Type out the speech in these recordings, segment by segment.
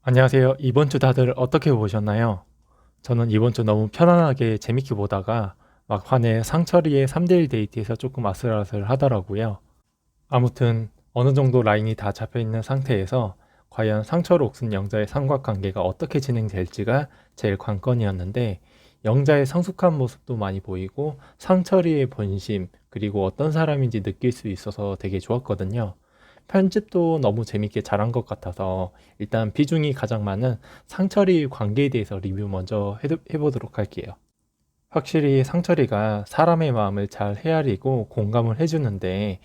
안녕하세요. 이번 주 다들 어떻게 보셨나요? 저는 이번 주 너무 편안하게 재밌게 보다가 막판에 상철이의 3대1 데이트에서 조금 아슬아슬 하더라고요. 아무튼 어느 정도 라인이 다 잡혀 있는 상태에서 과연 상철 옥순 영자의 삼각관계가 어떻게 진행될지가 제일 관건이었는데, 영자의 성숙한 모습도 많이 보이고 상철이의 본심 그리고 어떤 사람인지 느낄 수 있어서 되게 좋았거든요. 편집도 너무 재밌게 잘한 것 같아서 일단 비중이 가장 많은 상철이 관계에 대해서 리뷰 먼저 해보도록 할게요. 확실히 상철이가 사람의 마음을 잘 헤아리고 공감을 해주는데,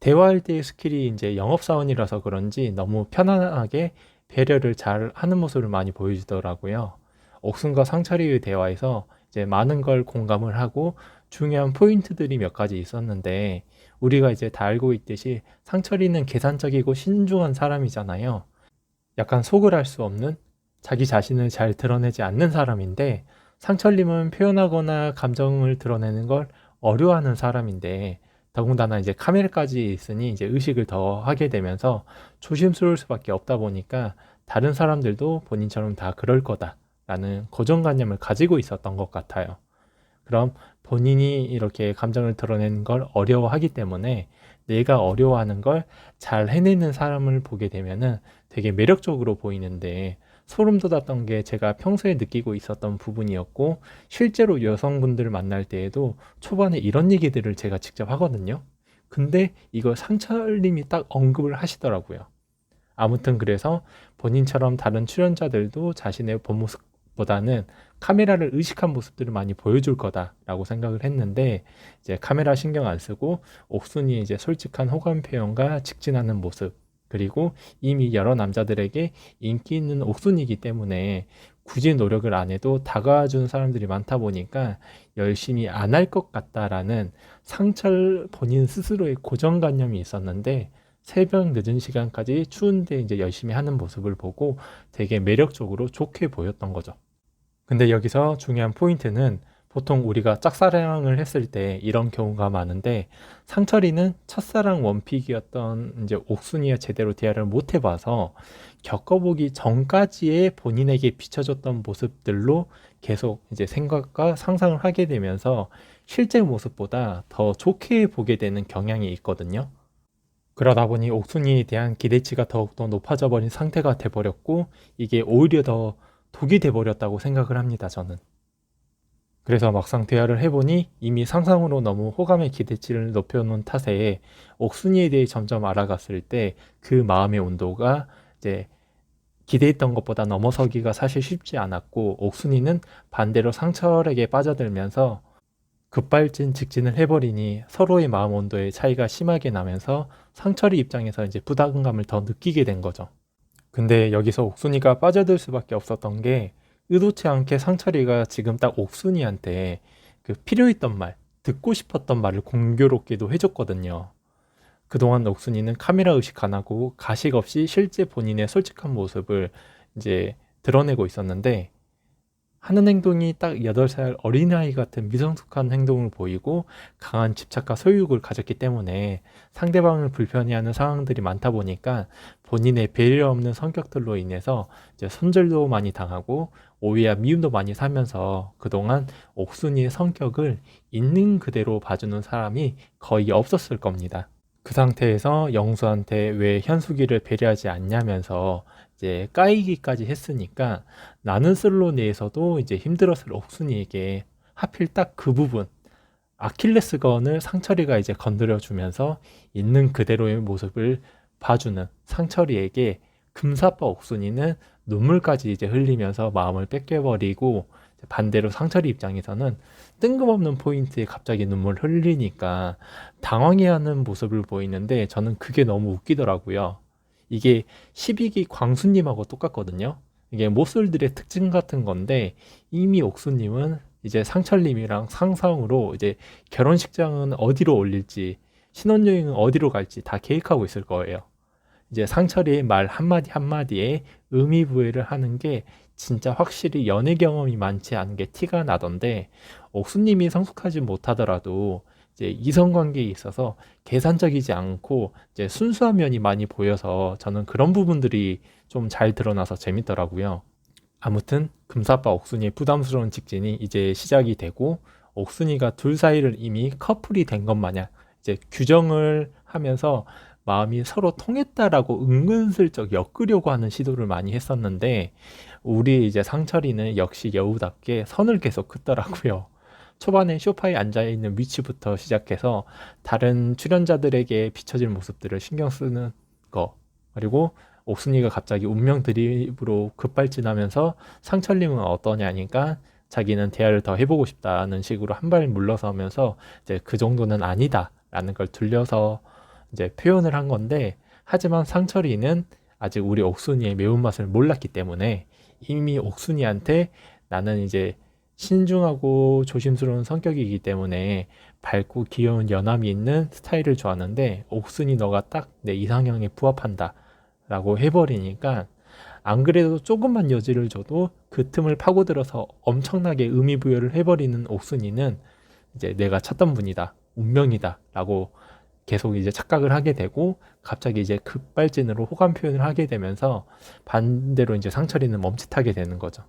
대화할 때의 스킬이 이제 영업사원이라서 그런지 너무 편안하게 배려를 잘 하는 모습을 많이 보여주더라고요. 옥순과 상철이의 대화에서 이제 많은 걸 공감을 하고 중요한 포인트들이 몇 가지 있었는데, 우리가 이제 다 알고 있듯이 상철이는 계산적이고 신중한 사람이잖아요. 약간 속을 알 수 없는, 자기 자신을 잘 드러내지 않는 사람인데, 상철님은 표현하거나 감정을 드러내는 걸 어려워하는 사람인데, 더군다나 이제 카메라까지 있으니 이제 의식을 더 하게 되면서 조심스러울 수밖에 없다 보니까 다른 사람들도 본인처럼 다 그럴 거다라는 고정관념을 가지고 있었던 것 같아요. 그럼 본인이 이렇게 감정을 드러내는 걸 어려워하기 때문에 내가 어려워하는 걸 잘 해내는 사람을 보게 되면은 되게 매력적으로 보이는데, 소름 돋았던 게 제가 평소에 느끼고 있었던 부분이었고, 실제로 여성분들을 만날 때에도 초반에 이런 얘기들을 제가 직접 하거든요. 근데 이걸 상철님이 딱 언급을 하시더라고요. 아무튼 그래서 본인처럼 다른 출연자들도 자신의 본 모습보다는 카메라를 의식한 모습들을 많이 보여줄 거다라고 생각을 했는데, 이제 카메라 신경 안 쓰고 옥순이 이제 솔직한 호감 표현과 직진하는 모습, 그리고 이미 여러 남자들에게 인기 있는 옥순이기 때문에 굳이 노력을 안 해도 다가와 주는 사람들이 많다 보니까 열심히 안 할 것 같다라는 상철 본인 스스로의 고정관념이 있었는데, 새벽 늦은 시간까지 추운데 이제 열심히 하는 모습을 보고 되게 매력적으로 좋게 보였던 거죠. 근데 여기서 중요한 포인트는, 보통 우리가 짝사랑을 했을 때 이런 경우가 많은데, 상철이는 첫사랑 원픽이었던 이제 옥순이와 제대로 대화를 못 해봐서 겪어보기 전까지의 본인에게 비춰졌던 모습들로 계속 이제 생각과 상상을 하게 되면서 실제 모습보다 더 좋게 보게 되는 경향이 있거든요. 그러다 보니 옥순이에 대한 기대치가 더욱더 높아져 버린 상태가 돼버렸고, 이게 오히려 더 독이 돼버렸다고 생각을 합니다, 저는. 그래서 막상 대화를 해보니 이미 상상으로 너무 호감의 기대치를 높여놓은 탓에 옥순이에 대해 점점 알아갔을 때 그 마음의 온도가 이제 기대했던 것보다 넘어서기가 사실 쉽지 않았고, 옥순이는 반대로 상철에게 빠져들면서 급발진 직진을 해버리니 서로의 마음 온도의 차이가 심하게 나면서 상철이 입장에서 이제 부담감을 더 느끼게 된 거죠. 근데 여기서 옥순이가 빠져들 수밖에 없었던 게, 의도치 않게 상철이가 지금 딱 옥순이한테 그 필요했던 말, 듣고 싶었던 말을 공교롭게도 해줬거든요. 그동안 옥순이는 카메라 의식 안 하고 가식 없이 실제 본인의 솔직한 모습을 이제 드러내고 있었는데, 하는 행동이 딱 8살 어린아이 같은 미성숙한 행동을 보이고 강한 집착과 소유욕을 가졌기 때문에 상대방을 불편해하는 상황들이 많다 보니까 본인의 배려 없는 성격들로 인해서 이제 손절도 많이 당하고 오해와 미움도 많이 사면서 그동안 옥순이의 성격을 있는 그대로 봐주는 사람이 거의 없었을 겁니다. 그 상태에서 영수한테 왜 현숙이를 배려하지 않냐면서 이제 까이기까지 했으니까, 나는 솔로 내에서도 이제 힘들었을 옥순이에게 하필 딱 그 부분, 아킬레스건을 상철이가 이제 건드려 주면서 있는 그대로의 모습을 봐주는 상철이에게 금사빠 옥순이는 눈물까지 이제 흘리면서 마음을 뺏겨버리고, 반대로 상철이 입장에서는 뜬금없는 포인트에 갑자기 눈물 흘리니까 당황해하는 모습을 보이는데, 저는 그게 너무 웃기더라고요. 이게 12기 광수님하고 똑같거든요. 이게 모쏠들의 특징 같은 건데, 이미 옥수님은 이제 상철님이랑 상상으로 이제 결혼식장은 어디로 올릴지, 신혼여행은 어디로 갈지 다 계획하고 있을 거예요. 이제 상철이의 말 한마디 한마디에 의미부여를 하는 게 진짜 확실히 연애 경험이 많지 않은 게 티가 나던데, 옥수님이 성숙하지 못하더라도 이제 이성관계에 있어서 계산적이지 않고 이제 순수한 면이 많이 보여서 저는 그런 부분들이 좀 잘 드러나서 재밌더라고요. 아무튼 금사빠 옥순이의 부담스러운 직진이 이제 시작이 되고, 옥순이가 둘 사이를 이미 커플이 된 것 마냥 이제 규정을 하면서 마음이 서로 통했다라고 은근슬쩍 엮으려고 하는 시도를 많이 했었는데, 우리 이제 상철이는 역시 여우답게 선을 계속 긋더라고요. 초반에 소파에 앉아있는 위치부터 시작해서 다른 출연자들에게 비춰질 모습들을 신경 쓰는 거, 그리고 옥순이가 갑자기 운명 드립으로 급발진하면서 상철님은 어떠냐니까 자기는 대화를 더 해보고 싶다는 식으로 한 발 물러서면서 이제 그 정도는 아니다라는 걸 들려서 이제 표현을 한 건데, 하지만 상철이는 아직 우리 옥순이의 매운맛을 몰랐기 때문에 이미 옥순이한테 나는 이제 신중하고 조심스러운 성격이기 때문에 밝고 귀여운 연함이 있는 스타일을 좋아하는데, 옥순이 너가 딱 내 이상형에 부합한다 라고 해버리니까, 안 그래도 조금만 여지를 줘도 그 틈을 파고들어서 엄청나게 의미부여를 해버리는 옥순이는 이제 내가 찾던 분이다, 운명이다 라고 계속 이제 착각을 하게 되고, 갑자기 이제 급발진으로 호감 표현을 하게 되면서 반대로 이제 상철이는 멈칫하게 되는 거죠.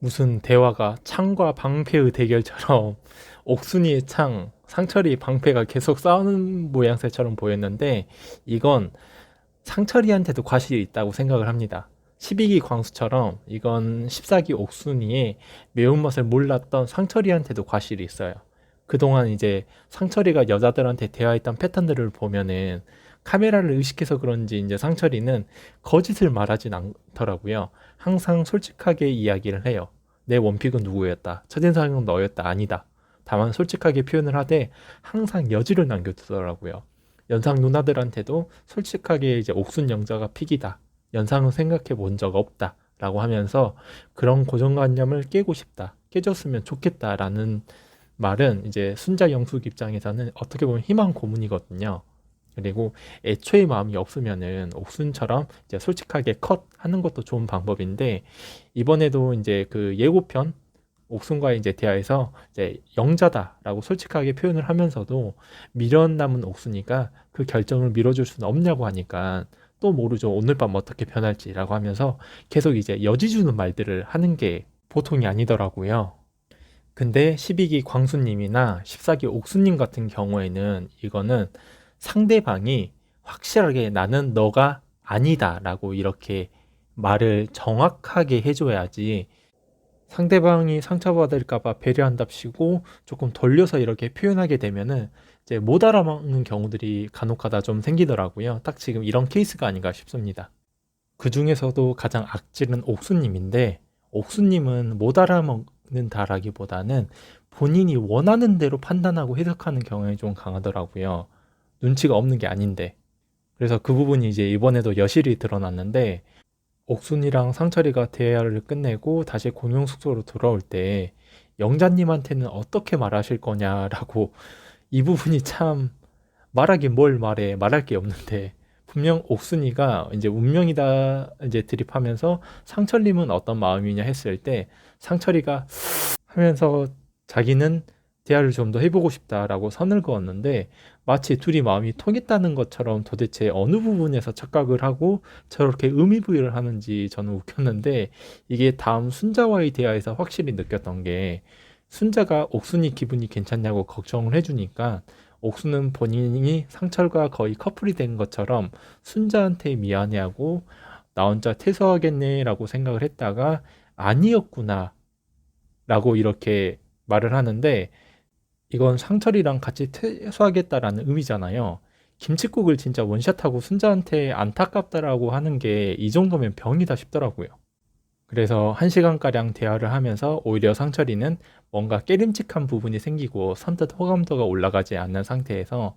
무슨 대화가 창과 방패의 대결처럼 옥순이의 창, 상철이 방패가 계속 싸우는 모양새처럼 보였는데, 이건 상철이한테도 과실이 있다고 생각을 합니다. 12기 광수처럼 이건 14기 옥순이의 매운맛을 몰랐던 상철이한테도 과실이 있어요. 그동안 이제 상철이가 여자들한테 대화했던 패턴들을 보면은 카메라를 의식해서 그런지 이제 상철이는 거짓을 말하진 않더라고요. 항상 솔직하게 이야기를 해요. 내 원픽은 누구였다, 첫인상은 너였다, 아니다. 다만 솔직하게 표현을 하되 항상 여지를 남겨두더라고요. 연상 누나들한테도 솔직하게 이제 옥순 영자가 픽이다, 연상은 생각해 본 적 없다 라고 하면서 그런 고정관념을 깨고 싶다, 깨졌으면 좋겠다라는 말은 이제 순자 영숙 입장에서는 어떻게 보면 희망 고문이거든요. 그리고 애초에 마음이 없으면은 옥순처럼 이제 솔직하게 컷 하는 것도 좋은 방법인데, 이번에도 이제 그 예고편 옥순과의 이제 대화에서 이제 영자다라고 솔직하게 표현을 하면서도 미련 남은 옥순이가 그 결정을 밀어줄 수는 없냐고 하니까 또 모르죠, 오늘 밤 어떻게 변할지라고 하면서 계속 이제 여지 주는 말들을 하는 게 보통이 아니더라고요. 근데 12기 광수님이나 14기 옥수님 같은 경우에는 이거는 상대방이 확실하게 나는 너가 아니다 라고 이렇게 말을 정확하게 해줘야지, 상대방이 상처받을까봐 배려한답시고 조금 돌려서 이렇게 표현하게 되면은 이제 못 알아먹는 경우들이 간혹가다 좀 생기더라고요. 딱 지금 이런 케이스가 아닌가 싶습니다. 그 중에서도 가장 악질은 옥수님인데, 옥수님은 못 알아먹는다라기보다는 본인이 원하는 대로 판단하고 해석하는 경향이 좀 강하더라고요. 눈치가 없는 게 아닌데. 그래서 그 부분이 이제 이번에도 여실히 드러났는데, 옥순이랑 상철이가 대화를 끝내고 다시 공용 숙소로 돌아올 때 영자님한테는 어떻게 말하실 거냐라고, 이 부분이 참, 말하긴 뭘 말해, 말할 게 없는데 분명 옥순이가 이제 운명이다 이제 드립하면서 상철님은 어떤 마음이냐 했을 때, 상철이가 하면서 자기는 대화를 좀 더 해보고 싶다라고 선을 그었는데, 마치 둘이 마음이 통했다는 것처럼 도대체 어느 부분에서 착각을 하고 저렇게 의미부여를 하는지 저는 웃겼는데, 이게 다음 순자와의 대화에서 확실히 느꼈던 게, 순자가 옥순이 기분이 괜찮냐고 걱정을 해주니까 옥순은 본인이 상철과 거의 커플이 된 것처럼 순자한테 미안해하고 나 혼자 퇴소하겠네 라고 생각을 했다가 아니었구나 라고 이렇게 말을 하는데, 이건 상철이랑 같이 퇴소하겠다라는 의미잖아요. 김칫국을 진짜 원샷하고 순자한테 안타깝다라고 하는 게 이 정도면 병이다 싶더라고요. 그래서 1시간가량 대화를 하면서 오히려 상철이는 뭔가 깨림칙한 부분이 생기고 선뜻 호감도가 올라가지 않는 상태에서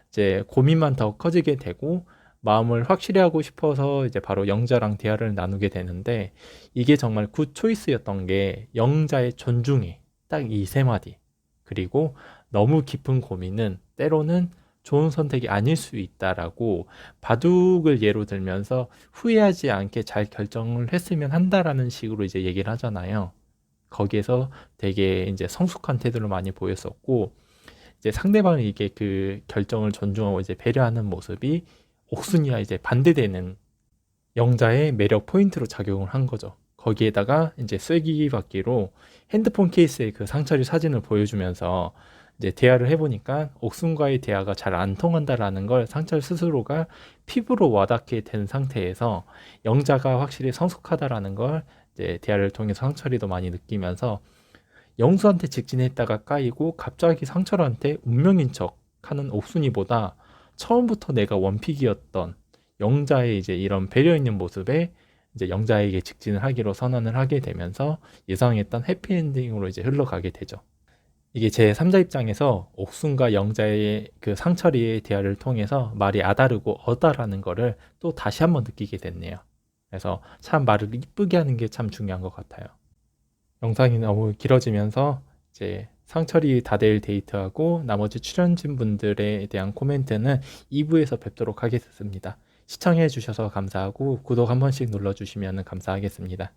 이제 고민만 더 커지게 되고, 마음을 확실히 하고 싶어서 이제 바로 영자랑 대화를 나누게 되는데, 이게 정말 굿 초이스였던 게 영자의 존중해, 딱 이 세 마디, 그리고 너무 깊은 고민은 때로는 좋은 선택이 아닐 수 있다라고 바둑을 예로 들면서 후회하지 않게 잘 결정을 했으면 한다라는 식으로 이제 얘기를 하잖아요. 거기에서 되게 이제 성숙한 태도를 많이 보였었고, 이제 상대방이 이게 그 결정을 존중하고 이제 배려하는 모습이 옥순이와 이제 반대되는 영자의 매력 포인트로 작용을 한 거죠. 거기에다가 이제 쐐기받기로 핸드폰 케이스에 그 상철이 사진을 보여주면서 이제 대화를 해보니까 옥순과의 대화가 잘 안 통한다라는 걸 상철 스스로가 피부로 와닿게 된 상태에서 영자가 확실히 성숙하다라는 걸 이제 대화를 통해서 상철이도 많이 느끼면서 영수한테 직진했다가 까이고 갑자기 상철한테 운명인 척 하는 옥순이보다 처음부터 내가 원픽이었던 영자의 이제 이런 배려 있는 모습에 이제 영자에게 직진을 하기로 선언을 하게 되면서 예상했던 해피엔딩으로 이제 흘러가게 되죠. 이게 제 3자 입장에서 옥순과 영자의 그 상철이의 대화를 통해서 말이 아다르고 어다라는 거를 또 다시 한번 느끼게 됐네요. 그래서 참 말을 이쁘게 하는 게 참 중요한 것 같아요. 영상이 너무 길어지면서 이제 상철이 다대일 데이트하고 나머지 출연진 분들에 대한 코멘트는 2부에서 뵙도록 하겠습니다. 시청해 주셔서 감사하고 구독 한 번씩 눌러주시면 감사하겠습니다.